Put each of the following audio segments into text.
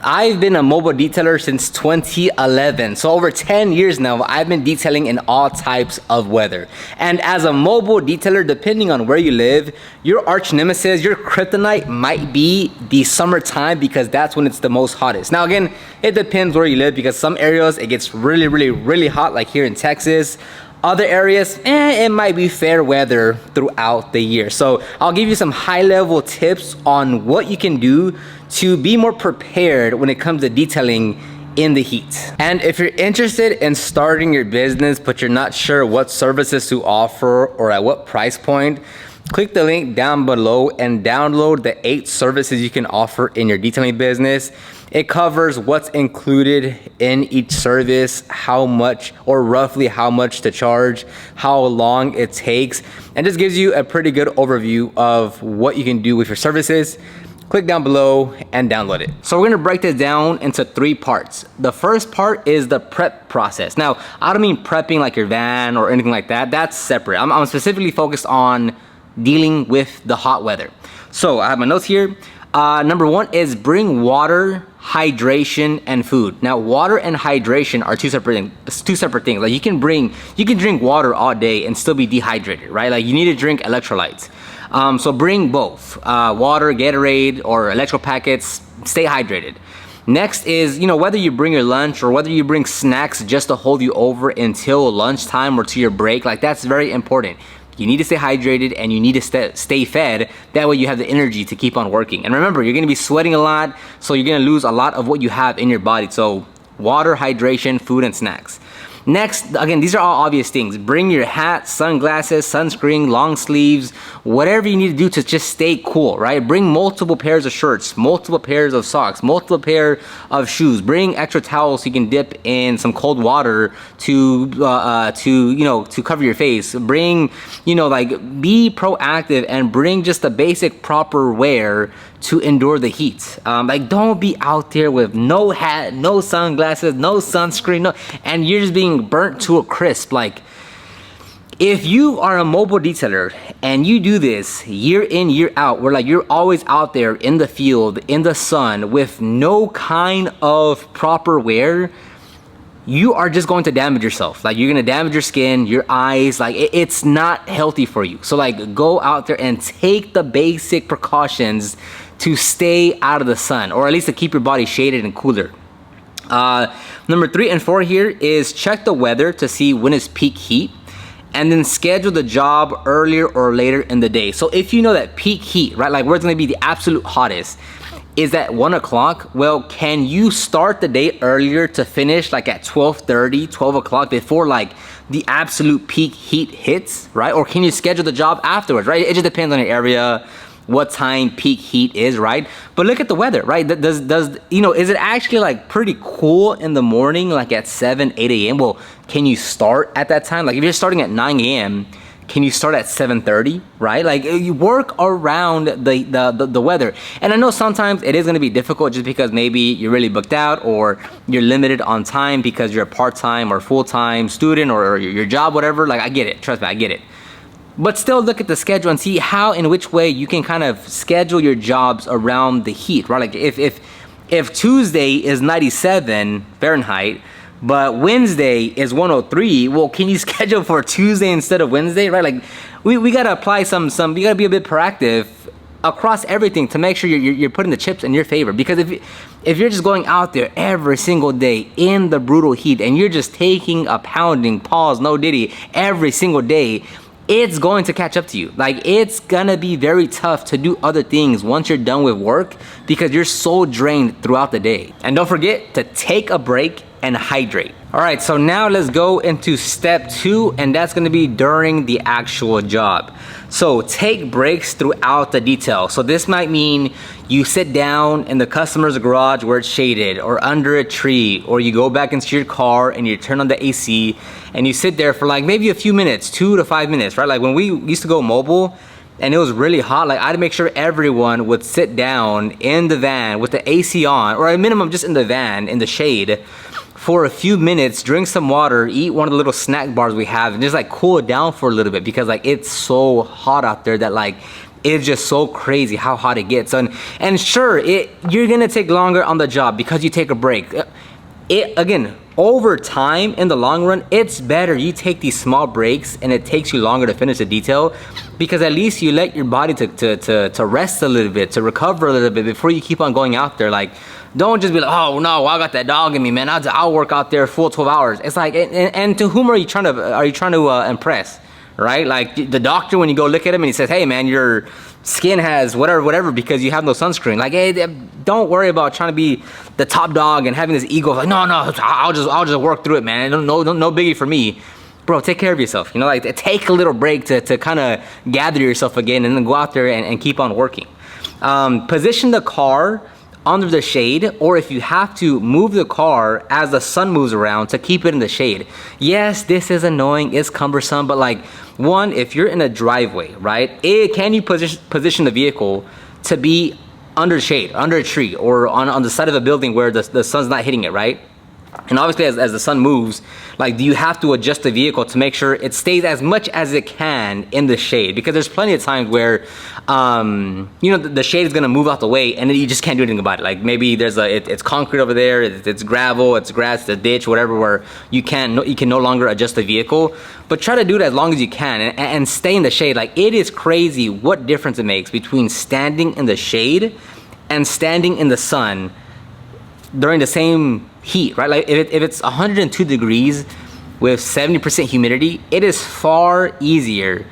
I've been a mobile detailer since 2011. So over 10 years now, I've been detailing in all types of weather. And as a mobile detailer, depending on where you live, your arch nemesis, your kryptonite might be the summertime because that's when it's the most hottest. Now again, it depends where you live because some areas it gets really hot, like here in Texas. Other areas, it might be fair weather throughout the year. So I'll give you some high level tips on what you can do to be more prepared when it comes to detailing in the heat. And if you're interested in starting your business, but you're not sure what services to offer or at what price point, click the link down below and download the 8 services you can offer in your detailing business. It covers what's included in each service, how much or roughly how much to charge, how long it takes, and just gives you a pretty good overview of what you can do with your services. Click down below and download it. So we're gonna break this down into 3 parts. The first part is the prep process. Now, I don't mean prepping like your van or anything like that. That's separate. I'm specifically focused on dealing with the hot weather. So I have my notes here. Number 1 is bring water, hydration, and food. Now, water and hydration are two separate things. Like you can drink water all day and still be dehydrated, right? Like you need to drink electrolytes. So bring both water, Gatorade, or electro packets. Stay hydrated. Next is, whether you bring your lunch or whether you bring snacks just to hold you over until lunchtime or to your break, like that's very important. You need to stay hydrated and you need to stay fed. That way you have the energy to keep on working. And remember, you're gonna be sweating a lot, so you're gonna lose a lot of what you have in your body. So water, hydration, food, and snacks. Next, again, these are all obvious things. Bring your hat, sunglasses, sunscreen, long sleeves, whatever you need to do to just stay cool, right? Bring multiple pairs of shirts, multiple pairs of socks, multiple pair of shoes. Bring extra towels so you can dip in some cold water to cover your face. Bring, be proactive and bring just the basic proper wear to endure the heat. Don't be out there with no hat, no sunglasses, no sunscreen, and you're just being burnt to a crisp. Like, if you are a mobile detailer and you do this year in, year out, where you're always out there in the field, in the sun, with no kind of proper wear, you are just going to damage yourself. You're gonna damage your skin, your eyes. It's not healthy for you. So go out there and take the basic precautions to stay out of the sun, or at least to keep your body shaded and cooler. Number 3 and 4 here is check the weather to see when is peak heat, and then schedule the job earlier or later in the day. So if you know that peak heat, right, where it's gonna be the absolute hottest, is at 1 o'clock, well, can you start the day earlier to finish at 12:30, 12 o'clock before the absolute peak heat hits, right? Or can you schedule the job afterwards, right? It just depends on your area, what time peak heat is, right? But look at the weather, right? Is it actually pretty cool in the morning, at 7, 8 a.m.? Well, can you start at that time? If you're starting at 9 a.m., can you start at 7:30, right? You work around the weather. And I know sometimes it is gonna be difficult just because maybe you're really booked out or you're limited on time because you're a part-time or full-time student or your job, whatever. I get it, trust me, I get it. But still look at the schedule and see how, in which way you can kind of schedule your jobs around the heat, right? If Tuesday is 97 Fahrenheit, but Wednesday is 103, well, can you schedule for Tuesday instead of Wednesday, right? We gotta apply you gotta be a bit proactive across everything to make sure you're putting the chips in your favor. Because if you're just going out there every single day in the brutal heat and you're just taking a pounding, pause, no diddy, every single day, it's going to catch up to you. It's gonna be very tough to do other things once you're done with work because you're so drained throughout the day. And don't forget to take a break and hydrate. All right, so now let's go into step 2, and that's gonna be during the actual job. So take breaks throughout the detail. So this might mean you sit down in the customer's garage where it's shaded, or under a tree, or you go back into your car and you turn on the AC and you sit there for maybe a few minutes, 2 to 5 minutes, right? When we used to go mobile and it was really hot, I'd make sure everyone would sit down in the van with the AC on, or at minimum just in the van in the shade for a few minutes, drink some water, eat one of the little snack bars we have, and just cool it down for a little bit because it's so hot out there that it's just so crazy how hot it gets. And sure, you're gonna take longer on the job because you take a break. Again, over time, in the long run, it's better you take these small breaks and it takes you longer to finish the detail, because at least you let your body to rest a little bit, to recover a little bit before you keep on going out there. Like, don't just be like, oh no, I got that dog in me, man. I'll work out there full 12 hours. It's like, and to whom are you trying to impress? Right? Like the doctor, when you go look at him and he says, hey man, your skin has whatever because you have no sunscreen. Like, hey, don't worry about trying to be the top dog and having this ego. Like, no, I'll just work through it, man. No biggie for me. Bro, take care of yourself. You know, like take a little break to kind of gather yourself again and then go out there and keep on working. Position the car under the shade, or if you have to, move the car as the sun moves around to keep it in the shade. Yes, this is annoying, it's cumbersome, but like, one, if you're in a driveway, right, can you position the vehicle to be under shade, under a tree, or on the side of a building where the sun's not hitting it, right? And obviously as the sun moves, like, do you have to adjust the vehicle to make sure it stays as much as it can in the shade? Because there's plenty of times where, you know, the shade is gonna move out the way and then you just can't do anything about it. Like maybe there's it's concrete over there, it's gravel, it's grass, it's a ditch, whatever, where you can no longer adjust the vehicle. But try to do it as long as you can and stay in the shade. Like, it is crazy what difference it makes between standing in the shade and standing in the sun during the same heat, right? Like if it's 102 degrees with 70% humidity, it is far easier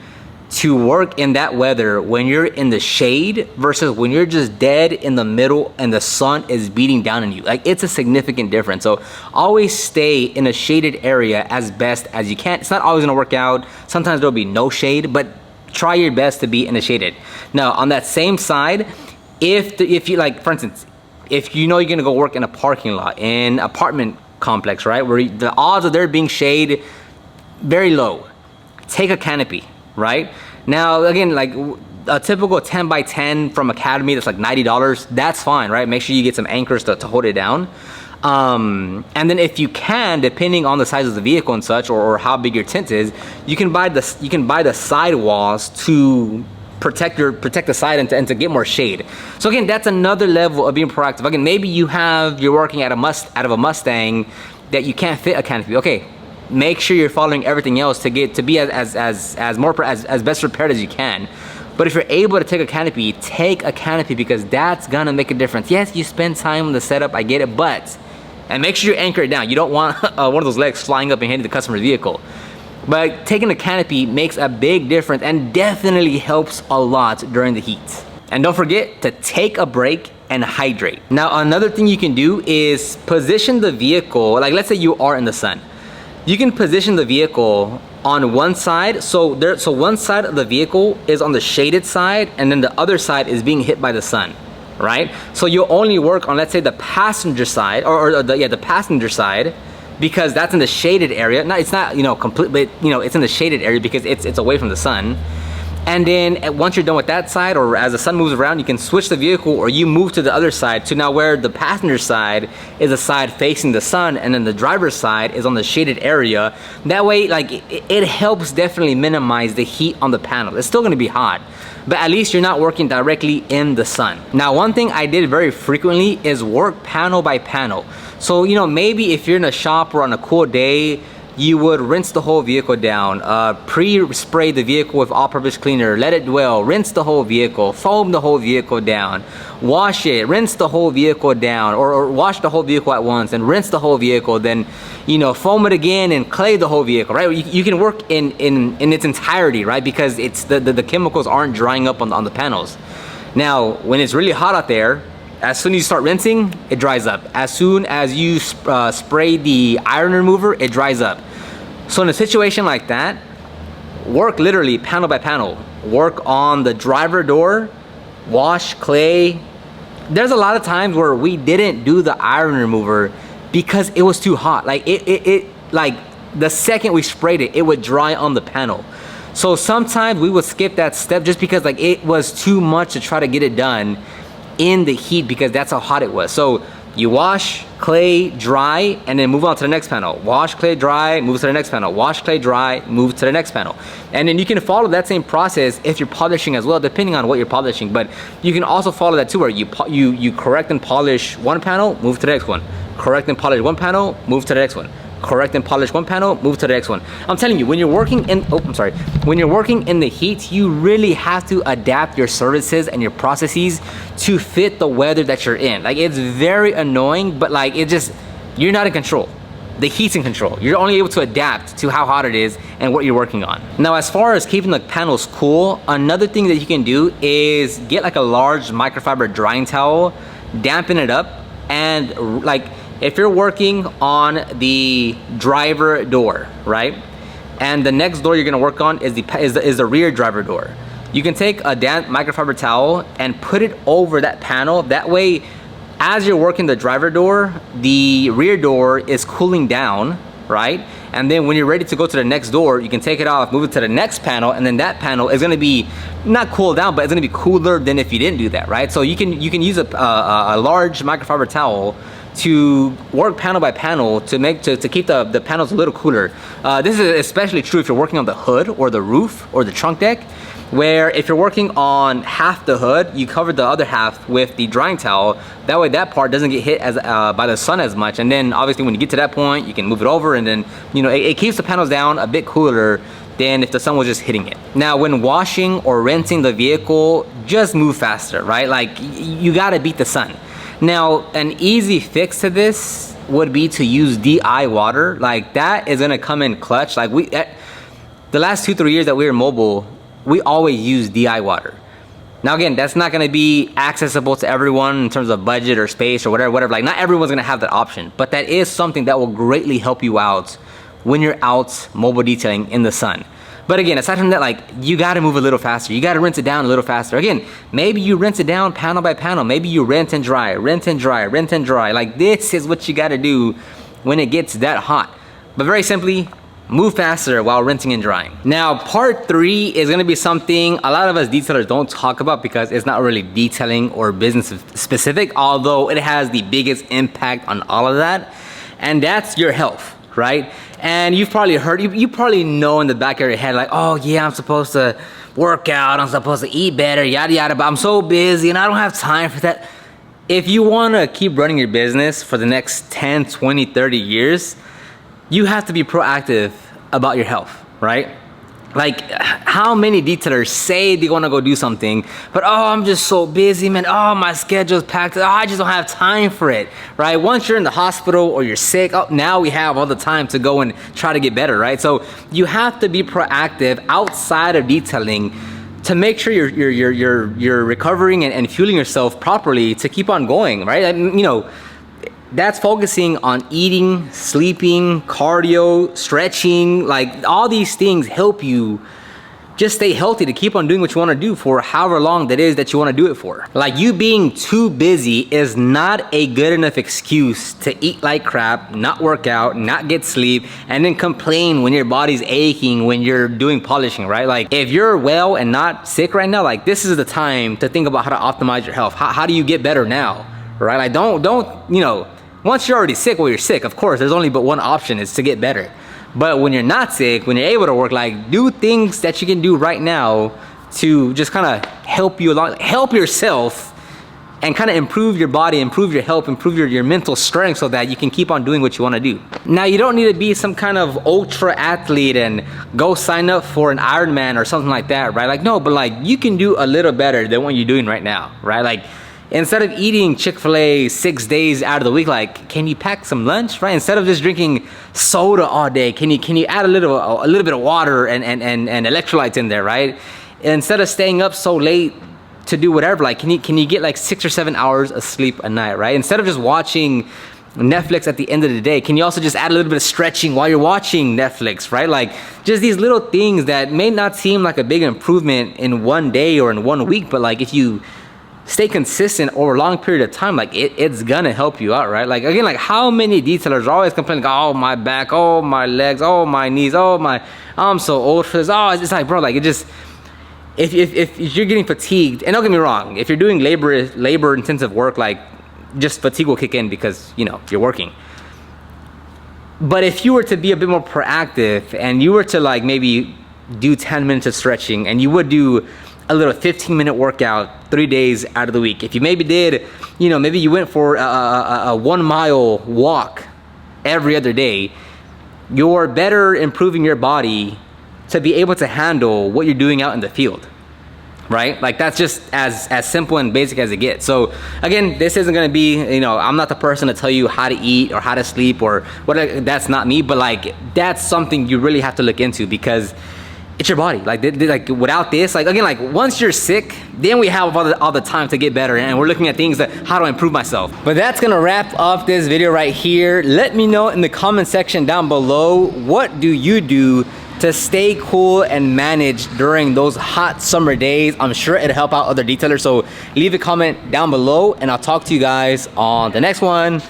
to work in that weather when you're in the shade versus when you're just dead in the middle and the sun is beating down on you. Like, it's a significant difference. So always stay in a shaded area as best as you can. It's not always gonna work out. Sometimes there'll be no shade, but try your best to be in the shaded. Now, on that same side, if you, like, for instance, if you know you're gonna go work in a parking lot, in apartment complex, right, where the odds of there being shade very low, take a canopy, right? Now, again, like a typical 10 by 10 from Academy that's like $90, that's fine, right? Make sure you get some anchors to hold it down. And then if you can, depending on the size of the vehicle and such, or how big your tent is, you can buy the side walls to protect the side and to get more shade. So again, that's another level of being proactive. Again, maybe you're working out of a Mustang that you can't fit a canopy. Okay, make sure you're following everything else to be as best prepared as you can. But if you're able to take a canopy because that's gonna make a difference. Yes, you spend time on the setup, I get it, and make sure you anchor it down. You don't want one of those legs flying up and hitting the customer's vehicle. But taking a canopy makes a big difference and definitely helps a lot during the heat. And don't forget to take a break and hydrate. Now, another thing you can do is position the vehicle, like let's say you are in the sun. You can position the vehicle on one side, so one side of the vehicle is on the shaded side and then the other side is being hit by the sun, right? So you'll only work on, let's say, the passenger side, the passenger side, because that's in the shaded area. Now, it's not, you know, complete, but you know, it's in the shaded area because it's away from the sun. And then once you're done with that side, or as the sun moves around, you can switch the vehicle, or you move to the other side to now where the passenger side is the side facing the sun and then the driver's side is on the shaded area. That way, like, it helps definitely minimize the heat on the panel. It's still gonna be hot, but at least you're not working directly in the sun. Now, one thing I did very frequently is work panel by panel. So, you know, maybe if you're in a shop or on a cool day, you would rinse the whole vehicle down, pre-spray the vehicle with all-purpose cleaner, let it dwell, rinse the whole vehicle, foam the whole vehicle down, wash it, rinse the whole vehicle down, or wash the whole vehicle at once and rinse the whole vehicle, then, you know, foam it again and clay the whole vehicle, right? You can work in its entirety, right? Because it's the chemicals aren't drying up on the panels. Now, when it's really hot out there, as soon as you start rinsing, it dries up. As soon as you spray the iron remover, it dries up. So in a situation like that, work literally panel by panel. Work on the driver door, wash, clay. There's a lot of times where we didn't do the iron remover because it was too hot. Like it like the second we sprayed it, it would dry on the panel. So sometimes we would skip that step just because like it was too much to try to get it done in the heat because that's how hot it was. So You wash, clay, dry, and then move on to the next panel. Wash, clay, dry, move to the next panel. Wash, clay, dry, move to the next panel. And then you can follow that same process if you're polishing as well, depending on what you're polishing. But you can also follow that too, where you correct and polish one panel, move to the next one. Correct and polish one panel, move to the next one. Correct and polish one panel, move to the next one. I'm telling you, when you're working in, when you're working in the heat, you really have to adapt your services and your processes to fit the weather that you're in. Like, it's very annoying, but like, you're not in control. The heat's in control. You're only able to adapt to how hot it is and what you're working on. Now, as far as keeping the panels cool, another thing that you can do is get like a large microfiber drying towel, dampen it up, and like, if you're working on the driver door, right? And the next door you're gonna work on is the rear driver door. You can take a damp microfiber towel and put it over that panel. That way, as you're working the driver door, the rear door is cooling down, right? And then when you're ready to go to the next door, you can take it off, move it to the next panel, and then that panel is gonna be not cooled down, but it's gonna be cooler than if you didn't do that, right? So you can use a large microfiber towel to work panel by panel to keep the panels a little cooler. This is especially true if you're working on the hood or the roof or the trunk deck, where if you're working on half the hood, you cover the other half with the drying towel. That way that part doesn't get hit by the sun as much. And then obviously when you get to that point, you can move it over, and then, you know, it keeps the panels down a bit cooler than if the sun was just hitting it. Now, when washing or rinsing the vehicle, just move faster, right? Like, you gotta beat the sun. Now, an easy fix to this would be to use DI water. Like, that is gonna come in clutch. Like, the last 2-3 years that we were mobile, we always use DI water. Now again, that's not gonna be accessible to everyone in terms of budget or space or whatever. Like, not everyone's gonna have that option, but that is something that will greatly help you out when you're out mobile detailing in the sun. But again, aside from that, like, you gotta move a little faster. You gotta rinse it down a little faster. Again, maybe you rinse it down panel by panel. Maybe you rinse and dry, rinse and dry, rinse and dry. Like, this is what you gotta do when it gets that hot. But very simply, move faster while rinsing and drying. Now, part 3 is gonna be something a lot of us detailers don't talk about because it's not really detailing or business specific, although it has the biggest impact on all of that, and that's your health, right? And you've probably heard, you probably know in the back of your head, like, oh yeah, I'm supposed to work out, I'm supposed to eat better, yada yada, but I'm so busy and I don't have time for that. If you wanna keep running your business for the next 10, 20, 30 years, you have to be proactive about your health, right? Like, how many detailers say they wanna go do something, but oh, I'm just so busy, man. Oh, my schedule's packed. Oh, I just don't have time for it, right? Once you're in the hospital or you're sick, oh, now we have all the time to go and try to get better, right? So you have to be proactive outside of detailing to make sure you're recovering and fueling yourself properly to keep on going, right? And, you know, that's focusing on eating, sleeping, cardio, stretching. Like, all these things help you just stay healthy to keep on doing what you want to do for however long that is that you want to do it for. Like, you being too busy is not a good enough excuse to eat like crap, not work out, not get sleep, and then complain when your body's aching when you're doing polishing, right? Like, if you're well and not sick right now, like, this is the time to think about how to optimize your health. How do you get better now, right? Like, don't, you know, once you're already sick, well, you're sick. Of course, there's only but one option, is to get better. But when you're not sick, when you're able to work, like, do things that you can do right now to just kind of help you along, help yourself, and kind of improve your body, improve your health, improve your mental strength so that you can keep on doing what you want to do. Now, you don't need to be some kind of ultra athlete and go sign up for an Ironman or something like that, right? Like, no, but like, you can do a little better than what you're doing right now, right? Like, instead of eating Chick-fil-A 6 days out of the week, like, can you pack some lunch, right? Instead of just drinking soda all day, can you add a little bit of water and electrolytes in there, right? Instead of staying up so late to do whatever, like, can you get like 6 or 7 hours of sleep a night, right? Instead of just watching Netflix at the end of the day, can you also just add a little bit of stretching while you're watching Netflix, right? Like, just these little things that may not seem like a big improvement in one day or in 1 week, but like, if you stay consistent over a long period of time, like, it's gonna help you out, right? Like, again, like, how many detailers are always complaining, oh, my back, oh, my legs, oh, my knees, oh, I'm so old for this. Oh, it's like, bro, like, it just, if you're getting fatigued, and don't get me wrong, if you're doing labor intensive work, like, just fatigue will kick in because, you know, you're working. But if you were to be a bit more proactive and you were to like maybe do 10 minutes of stretching, and you would do a little 15-minute workout 3 days out of the week. If you maybe did, you know, maybe you went for a 1 mile walk every other day, you're better improving your body to be able to handle what you're doing out in the field, right? Like that's just as simple and basic as it gets. So again, this isn't gonna be, you know, I'm not the person to tell you how to eat or how to sleep or what, that's not me, but like that's something you really have to look into because it's your body. Like without this, like again, like once you're sick, then we have all the time to get better, and we're looking at things that how to improve myself. But that's gonna wrap up this video right here. Let me know in the comment section down below, what do you do to stay cool and manage during those hot summer days? I'm sure it'll help out other detailers. So leave a comment down below and I'll talk to you guys on the next one.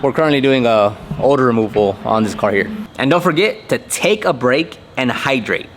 We're currently doing a odor removal on this car here. And don't forget to take a break and hydrate.